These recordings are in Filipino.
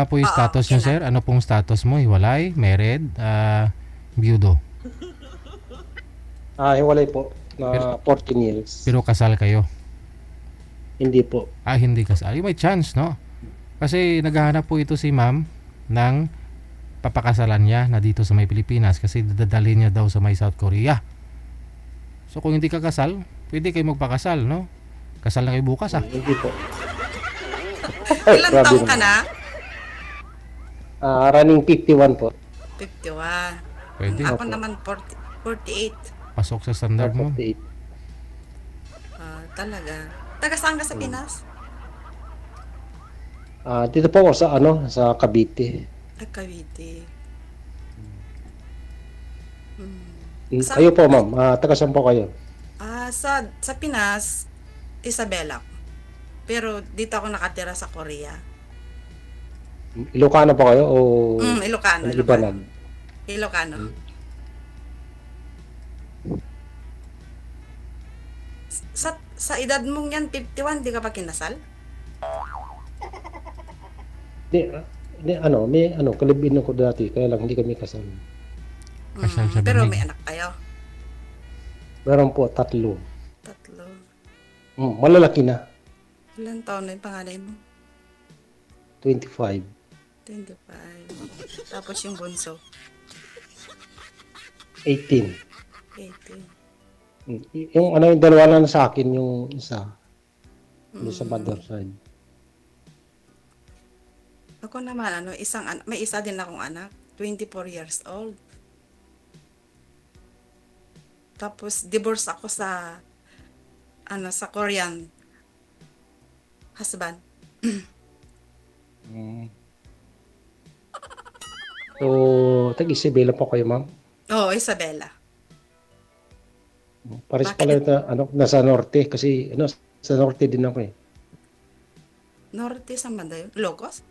Po yung Oo, status okay nyo, na. sir? Ano pong status mo? Hiwalay? Married? Byudo? Hiwalay po Pero, na 14 years. pero kasal kayo? Hindi po. Hindi kasal. May chance, no? Kasi naghahanap po ito si ma'am ng papakasalan niya na dito sa may Pilipinas kasi dadalhin niya daw sa may South Korea. So kung hindi ka kasal, pwede kayo magpakasal, no? Kasal na kayo bukas, Hindi po. Ilan Grabe taong ka naman. na? Running 51 po. 51. Pwede. Ako Opo. naman 48. Pasok sa standard mo. 48. Talaga. Taga saan ka sa Pinas? Dito po ako sa Cavite. Cavite. Kayo po, ma'am. Taga saan po kayo? Sa Pinas, Isabela. Pero dito ako nakatira sa Korea. Ilocano po kayo o Ilocano. Libanan? Ilocano. Sa edad mong yan, 51, di ka pa kinasal? Kalibin ko dati, kaya lang hindi kami kasal. Kasal sa Pero banig. may anak kayo. Meron po 3. 3. Malalaki na. Ilan taon na yung panganay mo? 25. 25. Tapos yung bunso, 18. 18. Yung dalawa lang sa akin, yung isa. Yung sa mother side. Ako naman, may isa din akong anak, 24 years old. Tapos, divorce ako sa Korean husband. So, tag-Isabela po kayo, ma'am? Oo, Isabela. Pares Bakit? pala nasa norte kasi sa norte din ako eh. Norte sa banda yun? Locos?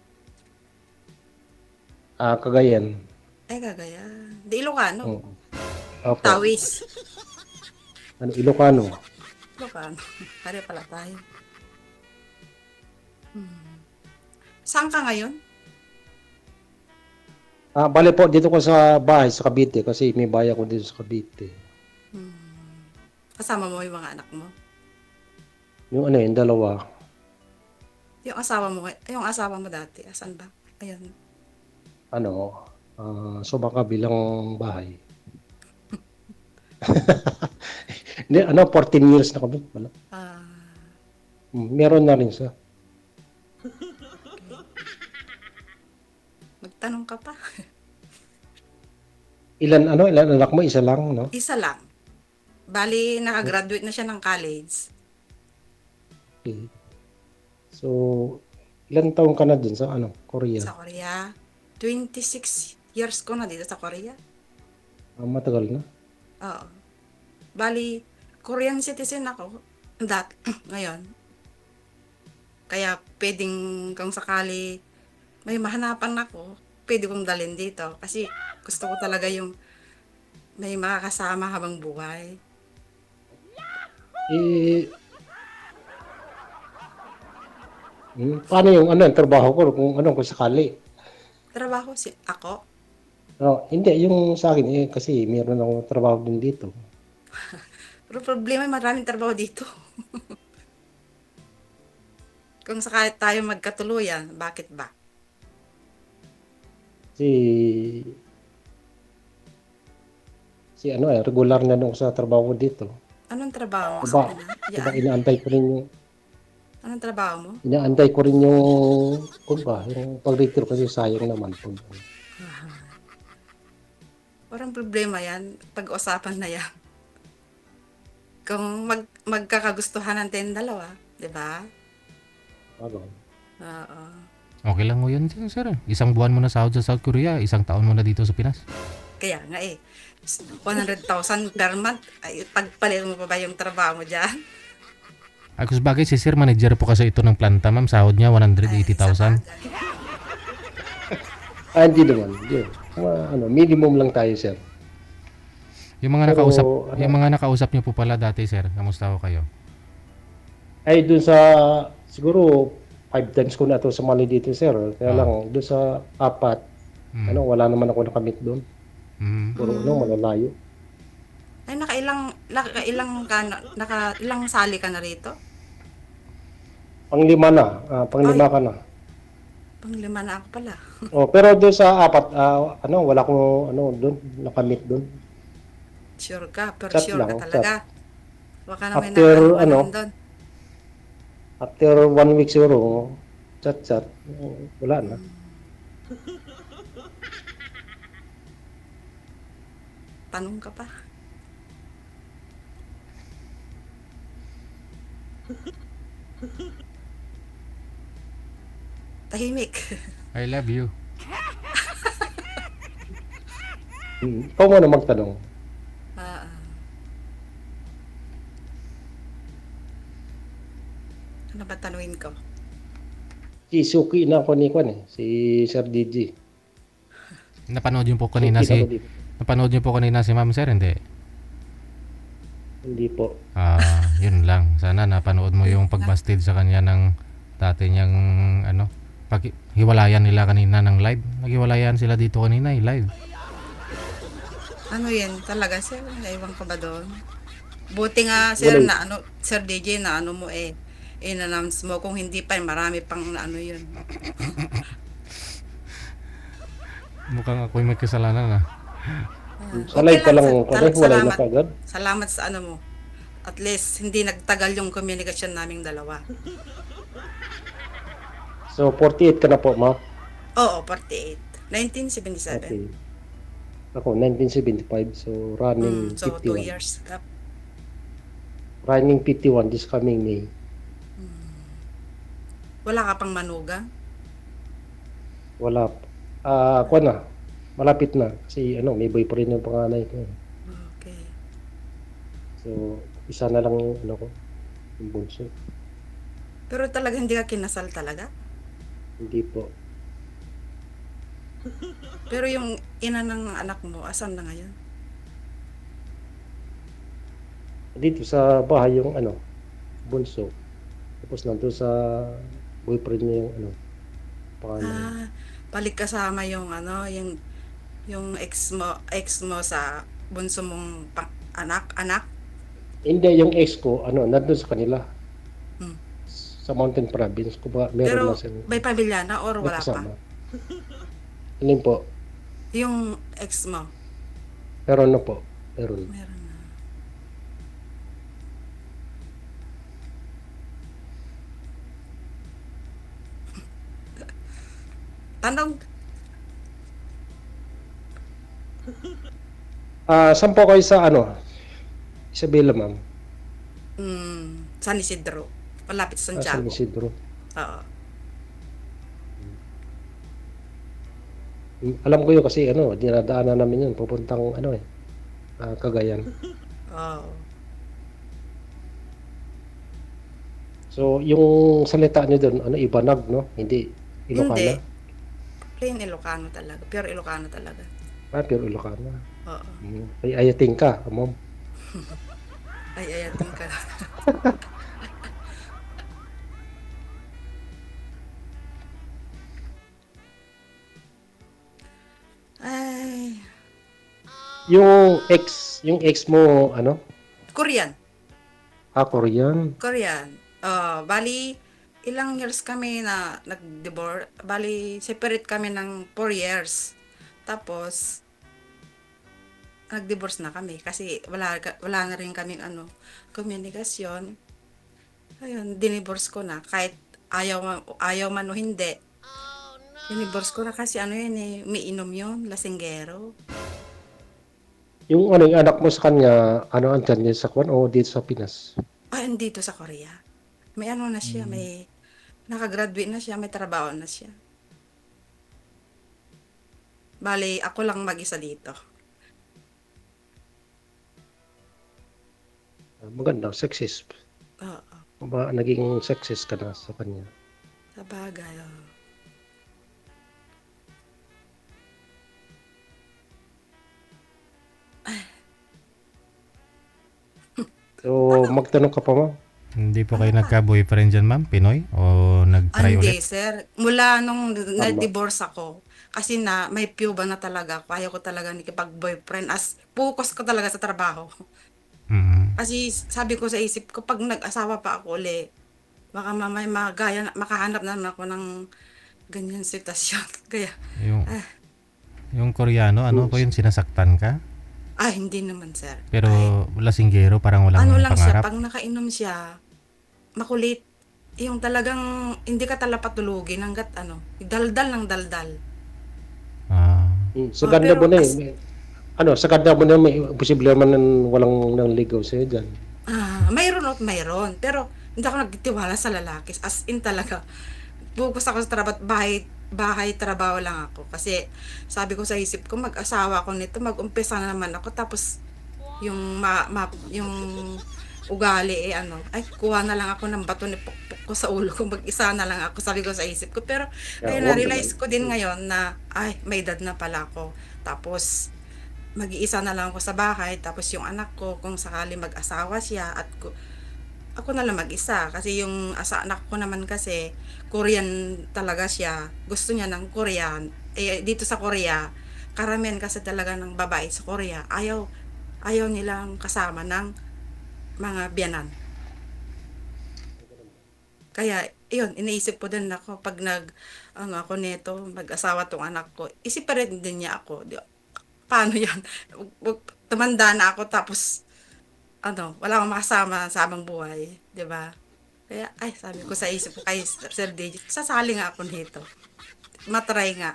Cagayan. Ay, Cagayan. Di Ilocano. Oo. Opo. Tawis. Ilocano. Ilocano. Pare pala tayo. Saan ka ngayon? Bale po, dito ko sa bahay, sa Cavite, kasi may bahay ako dito sa Cavite. Kasama mo yung mga anak mo? Yung dalawa. Yung asawa mo dati, asan ba? Ayun. So baka bilang bahay. Hindi, 14 years na kami. Wala. Meron na rin siya. Magtanong ka pa. Ilan anak mo? Isa lang, no? Isa lang. Bali, nakagraduate na siya ng college. Okay. So, ilan taong ka na dun sa Korea? Sa Korea. 26 years ko na dito sa Korea. Matagal na. Oo. Bali, Korean citizen ako. Ngayon. Kaya pwedeng kung sakali may mahanapan ako, pwede kong dalhin dito. Kasi gusto ko talaga yung may makakasama habang buhay. Paano yung trabaho ko kung sakali? Trabaho ako. Hindi, yung sa akin kasi meron akong trabaho din dito. Pero problema, maraming trabaho dito. Kung sakali tayo magkatuluyan, bakit ba? Regular na ako sa trabaho dito. Anong trabaho mo sa Pinas? Inaantay ko rin Anong trabaho mo? yung pag-retire kasi sayang naman. Parang problema yan. Pag-usapan na yan. Kung magkakagustuhan natin dalawa, di ba? Oo. Okay lang mo yun, sir. Isang buwan mo na sahod sa South Korea, isang taon mo na dito sa Pinas. Kaya nga 100,000 per month. Ay, pagpalit mo pa ba yung trabaho mo dyan? Kung bagay, si sir, manager po kasi ito ng planta, ma'am. Sahod niya, 180,000. Hindi naman. Minimum lang tayo, sir. Yung mga nakausap niyo po pala dati, sir, kamusta ho kayo? Ay, dun sa, siguro, 5 times ko na to sumali dito, sir. Kaya Ah. lang, doon sa 4, Mm. wala naman ako nakamit doon. Mm. Puro malalayo. Ay, nakailang sali ka na rito? Panglima na, panglima Ay. ka na. Panglima na ako pala. Pero doon sa 4, wala akong doon nakamit doon. Sure ka, pero Chat sure ka lang, talaga. Baka na may After, nakaano ka naman doon. After 1 week siguro, chat, wala na. Tanong ka pa. Tahimik. I love you. Ikaw muna magtanong. Ah, ano ba tanungin ko? Si Suki na ako ni Kwan si Sir DJ. Napanood niyo po kanina Suki na ako si dito. Napanood niyo po kanina si Ma'am, sir, hindi? Hindi po. Yun lang. Sana napanood mo yung pagbastid sa kanya ng dati niyang hiwalayan nila kanina ng live. Naghiwalayan sila dito kanina, live. Ano yan talaga, sir? Naiwan ka ba doon? Buti nga, sir, Wala. Sir DJ, na ano mo in-announce mo. Kung hindi pa, marami pang na ano yun. Mukhang ako'y may kasalanan, Sa live pa lang, wala na salamat. kagad. Salamat sa ano mo. At least, hindi nagtagal yung komunikasyon naming dalawa. So, 48 ka na po, ma? Oo, 48. 1977. Okay. Ako, 1975. So, running So, 2 51. years gap. Running 51 this coming May. Wala ka pang manugang? Wala. Kwan na. Malapit na. Kasi, may boyfriend yung panganay ko. Okay. So, isa na lang yung, yung bunso. Pero talaga hindi ka kinasal talaga? Hindi po. Pero yung ina ng anak mo, asan na ngayon? Dito sa bahay yung, bunso. Tapos nandun sa boyfriend niya yung, panganay. Balik kasama yung yung ex mo sa bunso mong anak. Hindi, yung ex ko, nandun sa kanila. Hmm. Sa Mountain Province. Kung ba, meron Pero na silang may pamilya na or wala pa? nakasama. Alin po? Yung ex mo, Meron na po. Meron. meron na. Tanong, Saan po kayo sa, Isabela, ma'am? San Isidro, malapit sa San Santiago. Isidro. Oo. Alam ko yun kasi, dinadaanan namin yun. Pupuntang, Cagayan. Oo. So, yung salita nyo doon, Ibanag, no? Hindi Ilocana? Hindi. Plain Ilocano talaga. Pure Ilocano talaga. Pure Ilocana. Oo. Ay, ayating ka, ma'am. Ay, ayatin ka. Ay, Yung ex mo, Korean. Korean. Korean. Bali, ilang years kami na nag-divorce. Bali, separate kami ng 4 years. Tapos, nag-divorce na kami kasi wala na rin kaming komunikasyon. Ayun, dinivorce ko na kahit ayaw man o hindi. Dinivorce ko na kasi umiinom yun, lasinggero. Yung yung anak mo sa kanya, andyan niya sa Kwan o dito sa Pinas? Andito sa Korea. May na siya, may nakagraduate na siya, may trabaho na siya. Bali, ako lang mag-isa dito. Maganda, success. Oo, Naging success ka na sa kanya. sa bagay. So, magtanong ka pa, ma'am? Hindi po kayo nagka-boyfriend dyan, ma'am? Pinoy? O nag-try Hindi, ulit? sir. Mula nung Tama. na-divorce ako, kasi na may piyuba na talaga ako. Ayaw ko talaga nakipag-boyfriend as focus ko talaga sa trabaho. Mm. Kasi sabi ko sa isip ko, pag nag-asawa pa ako uli, baka mamaya makahanap naman ako ng ganyan sitwasyon. Kaya, Yung ah, yung Koreano, ano Mm. po yun, sinasaktan ka? hindi naman, sir. Pero Ay, lasinggero, parang ano walang lang siya, pangarap. pag nakainom siya, makulit. Yung talagang hindi ka talaga patulugin hanggat daldal ng daldal. Ah, Sa ganda mo Pero na eh. Sa ganda mo na may posible naman ng walang nangligaw sa'yo dyan. mayroon at mayroon. Pero hindi ako nagtitiwala sa lalaki. As in talaga. Focus ako sa trabaho, bahay, trabaho lang ako. Kasi sabi ko sa isip ko, mag-asawa ako nito, mag-umpisa na naman ako. Tapos yung yung ugali ay kuha na lang ako ng bato ni pukpuk ko sa ulo ko, mag-isa na lang ako, sabi ko sa isip ko. Pero ayun, Huwag naman. na-realize ko din ngayon na may edad na pala ako. Tapos mag-iisa na lang ako sa bahay, tapos yung anak ko kung sakali mag-asawa siya at ako na lang mag-isa kasi yung anak ko naman kasi Korean talaga siya. Gusto niya ng Korean. Dito sa Korea, karamihan kasi talaga ng babae sa Korea, ayaw nilang kasama ng mga biyanan. Kaya, yun, iniisip ko din ako pag ako nito, mag-asawa tong anak ko, isiparate din niya ako. Paano yan? Tumanda na ako tapos, wala akong makasama sa habang buhay. 'Di ba? Kaya, sabi ko sa isip ko kay Sir Digit, sasali nga ako nito. Matry nga.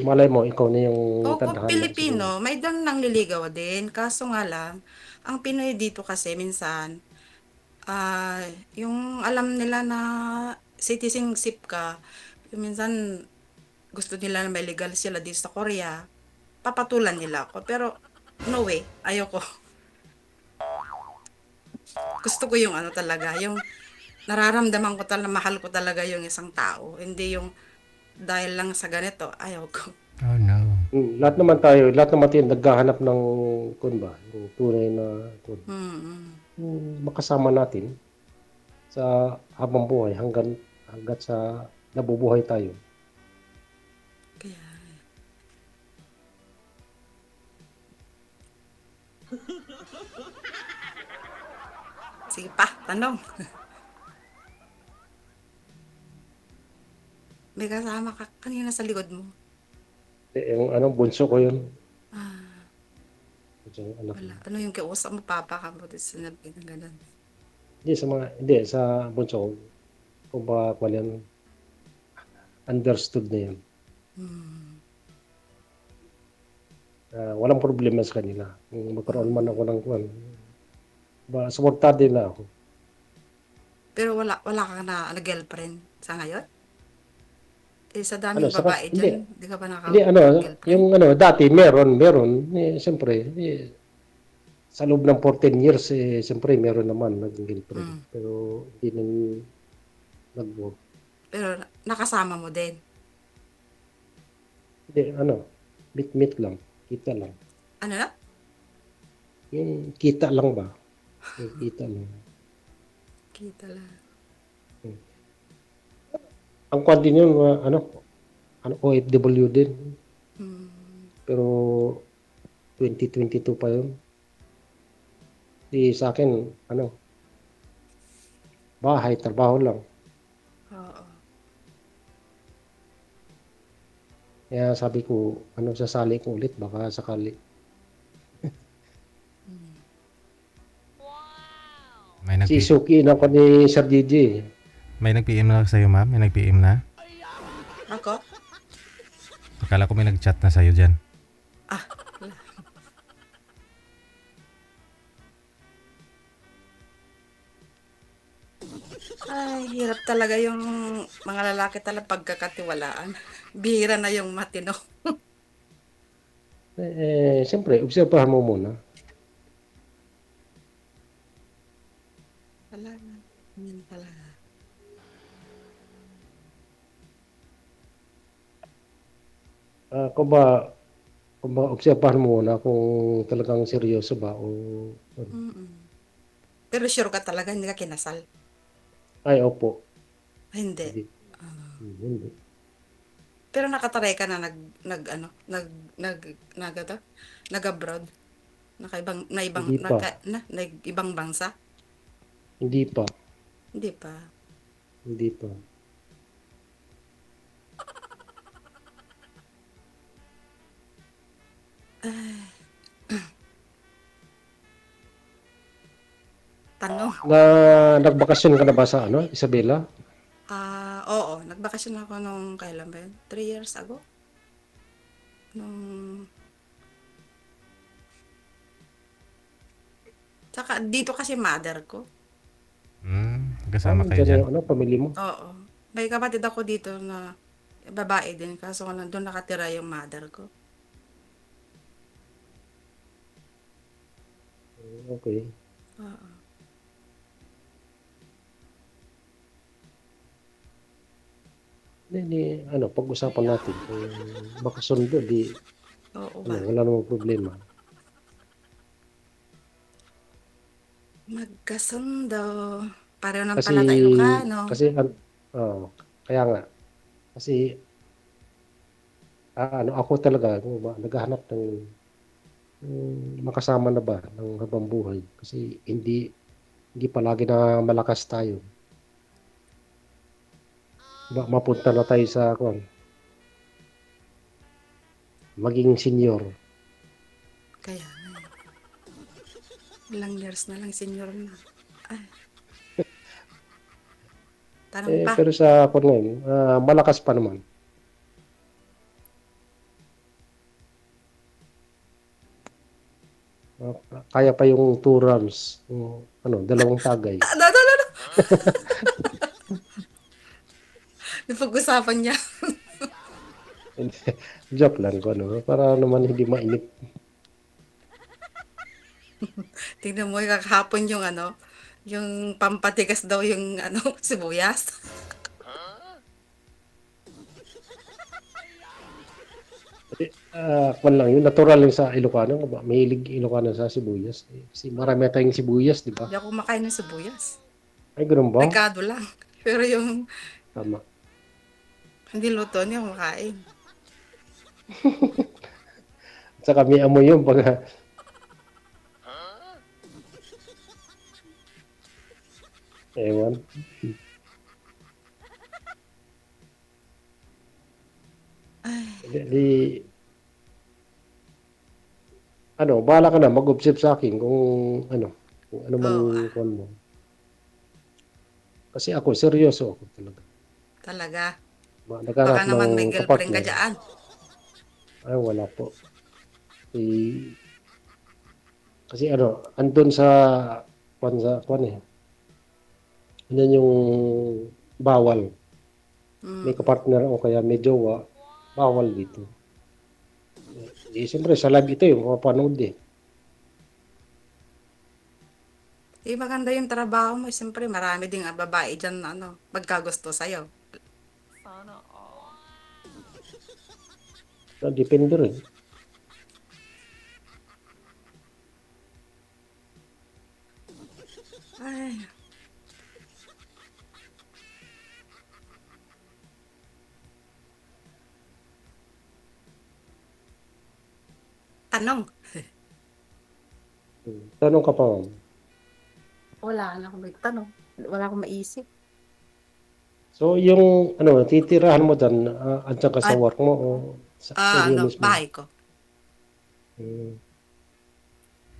Malay mo, ikaw na yung O kung tadhana siguro. Pilipino, may dang nangliligaw din. Kaso nga lang, ang Pinoy dito kasi minsan, yung alam nila na citizenship ka, yung minsan gusto nila na may legal sila dito sa Korea, papatulan nila ako. Pero, no way, ayoko. Gusto ko yung talaga, yung nararamdaman ko talaga, mahal ko talaga yung isang tao. Hindi yung dahil lang sa ganito, ayaw ko. oh no. Lahat naman tayo naghahanap ng kun ba, yung tunay na kun. Mm. Makasama natin sa habang buhay hanggat sa nabubuhay tayo. Kaya, sige pa, tanong. May kasama ka kanina sa likod mo. Yung bunso ko yun. Ah, Bunso yung anak ko. wala. Ano yung kausap mo, papa ka mo, tapos sinabi ng ganun. Hindi sa bunso ko. Kung ba kung yan, understood na yan. Walang problema sa kanila. Kung magkaroon man ako ng kwan, suportado nila ako. Pero wala ka na girlfriend sa ngayon? Sa daming Sa babae hindi, dyan, di ka ba hindi naka-girlfriend? yung dati meron, siyempre, sa loob ng 14 years, siyempre meron naman naging girlfriend. Mm. Pero hindi nang nag-work. Pero nakasama mo din. Hindi, meet lang, kita lang. Ano na? Yung kita lang ba? Yung kita lang. Kita lang. Ang kwan din yun, OFW din. Pero 2022 pa yun. Di sa akin, bahay, trabaho lang. Oo. Kaya sabi ko, sasali ko ulit, baka sakali. May Si nag Suki na ko ni Sir Gigi. may nag-PM na sa'yo, ma'am? May nag-PM na? Ako? Akala ko may nag-chat na sa'yo dyan. Ah, hirap talaga yung mga lalaki talaga pagkakatiwalaan. Bihira na yung matino. Siyempre, obserbahan mo muna. Wala na. Yan talaga. Kung ba, obserbahan mo muna kung talagang seryoso ba o ano. Mm. Pero sure ka talaga hindi ka kinasal? Ay, opo. Hindi. Hindi. Hindi. Pero nakatry ka na ano, nag ano, nag-abroad? Hindi pa. Ibang bansa? Hindi pa. Hindi pa. Hindi pa. Tanong. Nagbakasyon ka na ba sa ano, Isabela? Oo, nagbakasyon ako nung kailan ba yun? 3 years ago? Nung Tsaka dito kasi mother ko. Kasama kayo Nandiyan dyan. yung ano, pamilya mo. Oo. May kapatid ako dito na babae din kaso nandun nakatira yung mother ko. Okay. Oo. Ano, pag-usapan natin kung makasundo, di, Oo ano, ba? wala namang problema. Magkasundo. Pareho ng Kasi, pala tayo Ilocano. oh, kaya nga, kasi, ano, ako talaga, naghahanap ng makasama na ba ng habang buhay. Kasi hindi palagi na malakas tayo. Mapunta na tayo sa, maging senior. Kaya nga ilang years na lang senior na. Ay, tanong pa. Pero sa ngayon, malakas pa naman. Kaya pa yung 2 runs, ano, 2 tagay. No. Yung pag-usapan niya. Joke lang ko, ano, para naman hindi mainip. Tingnan mo yung kahapon yung ano, yung pampatigas daw yung ano, sibuyas. Kasi, kwan lang, yung natural lang sa Ilocano, mahilig Ilocano sa sibuyas. Kasi marami tayong sibuyas, di ba? Hindi ako kumakain ng sibuyas. Ay, ganun ba? Pagkado lang. Pero yung Tama. hindi luto niya kumakain. At saka may amoy yun pag, ewan. Di, ano, bahala ka na, mag-observe sa akin kung ano man Oo, kwan mo. Kasi ako, seryoso ako talaga. talaga. Baka Naghanap ng naman may girlfriend ka kapartner. dyan. Ay, wala po. Eh, kasi ano, andun sa kwan eh. Andun yung bawal. May Mm. kapartner o kaya may jowa, bawal dito. Siyempre, sa live ito yung mapanood eh. Maganda yung trabaho mo. Siyempre, marami ding babae dyan na ano, magkagusto sa'yo. Depende rin. Ay, tanong. Tanong ka pa, ma'am. Wala na akong may tanong. Wala akong maisip. So, yung titirahan mo dyan, andyan ka sa At, work mo o sa inyo ano, mismo? bahay ko. Hmm.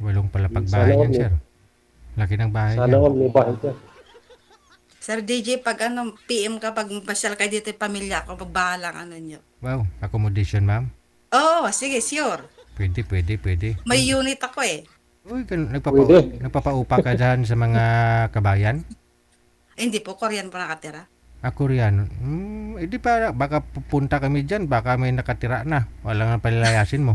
Walong pala Sana pagbahay all niyan, may, sir. Laki ng bahay sana niyan. all may bahay dyan. Sir DJ, pag ano, PM ka, pag pasyal kayo dito yung pamilya ko, pagbahalang ano nyo. Wow, accommodation, ma'am. Oo, sige, sure. Pwede. May unit ako eh. Uy, Pwede. nagpapaupa ka dyan sa mga kabayan? Hindi po, Korean po nakatira. Koreano. Di pa, baka pupunta kami dyan, baka may nakatira na. Wala nga palilayasin mo.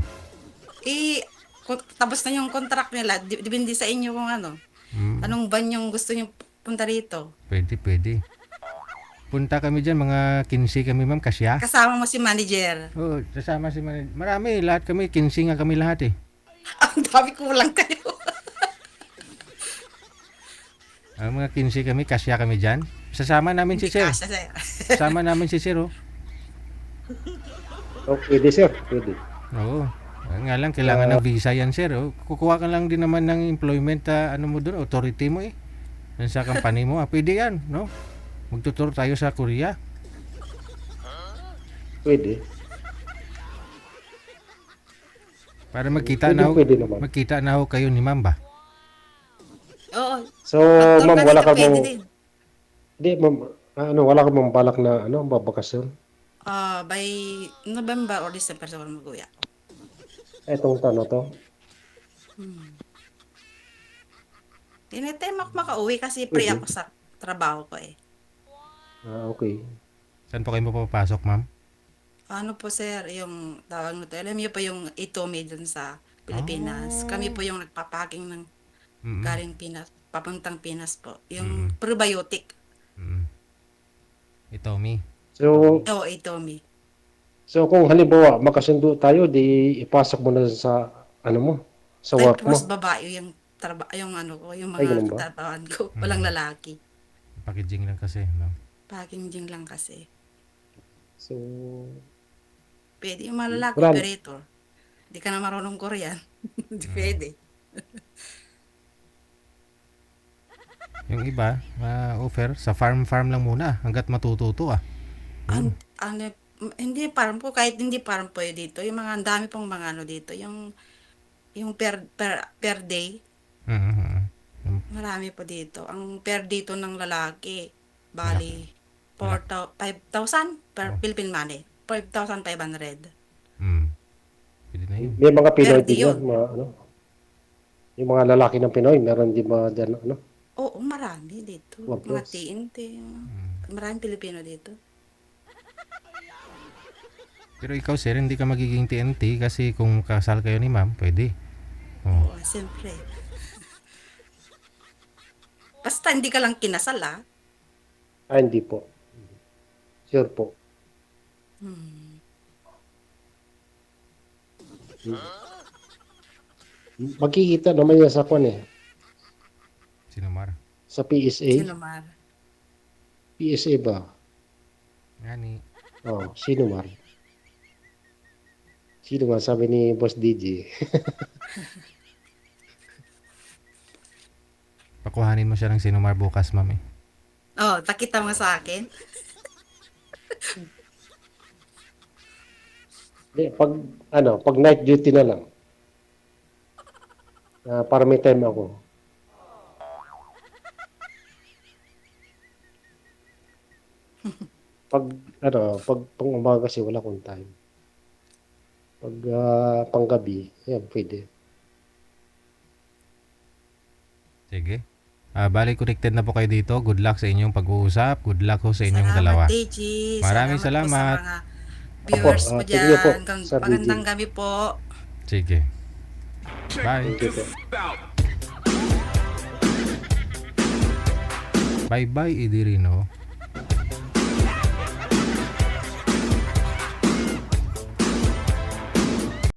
Tapos na yung contract nila, depende sa inyo kung ano. Hmm, Anong ban yung gusto nyo punta rito? pwede. Punta kami dyan, mga 15 kami ma'am, kasya. Kasama mo si manager. Oo, kasama si marami, lahat kami, 15 nga kami lahat eh. Ang dami kulang kayo. Ang mga 15 kami, kasya kami dyan. Sasama namin si Hindi sir. kasya, sir. Sasama namin si sir, oh. Oh, pwede sir, pwede. Oo. Nga lang, kailangan ng visa yan, sir. Oh. Kukuha ka lang din naman ng employment, ano mo doon, authority mo eh. Yan sa company mo, pwede yan, no? Magtuturo tayo sa Korea. Pwede. Para magkita Pwede, na ho, pwede naman. magkita na ho kayo ni ma'am ba? Oo. So, Doktor ma'am, ka wala dito, ka pwede mong, din. hindi, ma'am, wala ka mong balak na, babakasyon? By November or December siguro mag-uwi ako. Etong tanong to. Tinitime ako makauwi kasi free ako sa trabaho ko eh. Okay. Saan po kayo mapapasok, ma'am? Ano po sir, yung tawag nito, alam niyo po yung Itomi dun sa Pilipinas. Kami po yung nagpapacking ng Mm-mm. galing Pinas, papuntang Pinas po. Yung probiotic. Mm. Ito, me. So, Oo, Itomi. kung halimbawa makasundo tayo, di ipasok mo na sa sa Ay, work mo. mas babae yung yung ano ko, yung Ay, mga ganun ba? trabahan ko. Walang lalaki. Packaging lang kasi, no? Packaging lang kasi. So, Pwede yung mga lalaki, Wala. operator. Hindi ka na marunong Korean. Hindi pwede. Yung iba, offer sa farm lang muna hanggat matututo ah. Ano, hindi parang po, kahit hindi parang po dito. Yung mga, ang dami pong mga ano dito. Yung per day, Mm-hmm. marami po dito. Ang per dito ng lalaki, bali, 5,000 per Philippine money. 5,500. Pwede na yun. may mga Pinoy Pwede din yan, yun. yung mga lalaki ng Pinoy, meron din mga dyan, Oo, marami dito. Wag Mga plus. TNT. Maraming Pilipino dito. Pero ikaw sir, hindi ka magiging TNT kasi kung kasal kayo ni ma'am, pwede. Oh. Oo, siyempre. Basta hindi ka lang kinasal, ah. Hindi po. Sure po. Magkikita naman yan sa Sinumar. sa PSA. Sino mar? PSA ba? Gani. Oh, sino man? Sino man, sabi ni Boss DJ. Pakuhanin mo siya ng sinumar bukas, ma'am eh. Oh, takita mo sa akin. Pag night duty na lang. Para may time ako. Pag pang umaga kasi wala akong time. Pag panggabi, yan, pwede. Sige. Bali connected na po kayo dito. Good luck sa inyong pag-uusap. Good luck ho sa inyong dalawa. Salamat, DG. Maraming Po sa salamat. mga viewers Opo, mo thank you po, dyan. Sir Magandang DJ. gabi po. Sige. Bye. Thank you po. Bye-bye, Idirino.